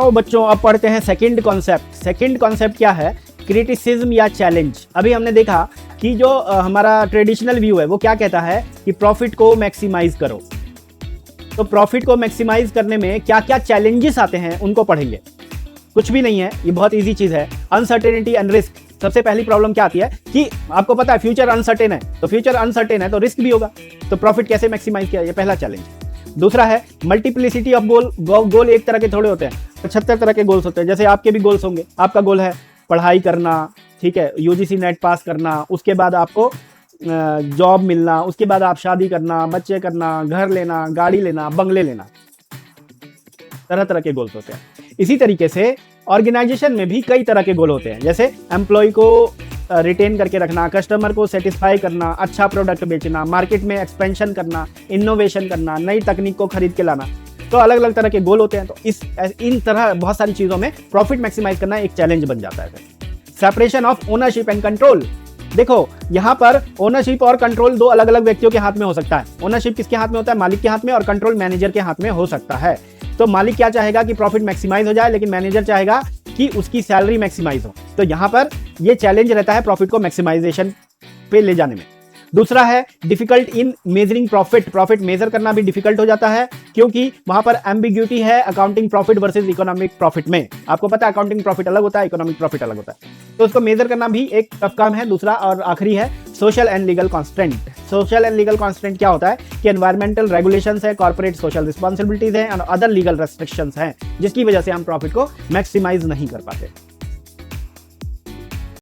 तो बच्चों अब पढ़ते हैं सेकंड कॉन्सेप्ट। सेकंड कॉन्सेप्ट क्या है? क्रिटिसिज्म या चैलेंज। अभी हमने देखा कि जो हमारा ट्रेडिशनल व्यू है वो क्या कहता है कि प्रॉफिट को मैक्सिमाइज करो। तो प्रॉफिट को मैक्सिमाइज करने में क्या क्या चैलेंजेस आते हैं उनको पढ़ेंगे। कुछ भी नहीं है, ये बहुत इजी चीज है। Uncertainty and risk. सबसे पहली प्रॉब्लम क्या आती है कि आपको पता है फ्यूचर अनसर्टेन है, तो फ्यूचर अनसर्टेन है तो रिस्क भी होगा, तो प्रॉफिट कैसे मैक्सिमाइज किया, ये पहला चैलेंज। दूसरा है मल्टीप्लिसिटी ऑफ गोल। गोल एक तरह के थोड़े होते हैं, 75 तरह के गोल्स होते हैं। जैसे आपके भी गोल्स होंगे। आपका गोल है पढ़ाई करना, ठीक है, यूजीसी नेट पास करना, उसके बाद आपको जॉब मिलना, उसके बाद आप शादी करना, बच्चे करना, घर लेना, गाड़ी लेना, बंगले लेना। तरह तरह के गोल्स होते हैं। इसी तरीके से ऑर्गेनाइजेशन में भी कई तरह के गोल होते हैं, जैसे एम्प्लॉय को रिटेन करके रखना, कस्टमर को सेटिस्फाई करना, अच्छा प्रोडक्ट बेचना, मार्केट में एक्सपेंशन करना, इनोवेशन करना, नई तकनीक को खरीद के लाना। तो अलग अलग तरह के गोल होते हैं। तो इन तरह बहुत सारी चीजों में प्रॉफिट मैक्सिमाइज करना एक चैलेंज बन जाता है। Separation of ownership and control. देखो यहाँ पर ओनरशिप और कंट्रोल दो अलग अलग व्यक्तियों के हाथ में हो सकता है। ओनरशिप किसके हाथ में होता है? मालिक के हाथ में, और कंट्रोल मैनेजर के हाथ में हो सकता है। तो मालिक क्या चाहेगा कि प्रॉफिट मैक्सिमाइज हो जाए, लेकिन मैनेजर चाहेगा कि उसकी सैलरी मैक्सिमाइज हो। तो यहां पर यह चैलेंज रहता है प्रॉफिट को मैक्सिमाइजेशन पे ले जाने में। दूसरा है difficult in measuring profit. Profit measure करना भी डिफिकल्ट हो जाता है, क्योंकि वहां पर एम्बिग्यूटी है accounting profit versus economic profit में। आपको पता है अकाउंटिंग प्रॉफिट अलग होता है, इकोनॉमिक प्रॉफिट अलग होता है, तो उसको मेजर करना भी एक टफ काम है। दूसरा और आखिरी है social and legal constant. Social and legal constant क्या होता है कि एनवायरमेंटल रेगुलेशंस है, कॉर्पोरेट सोशल रिस्पॉन्सिबिलिटीज हैं और अदर लीगल रेस्ट्रिक्शंस हैं, जिसकी वजह से हम प्रॉफिट को मैक्सिमाइज नहीं कर पाते।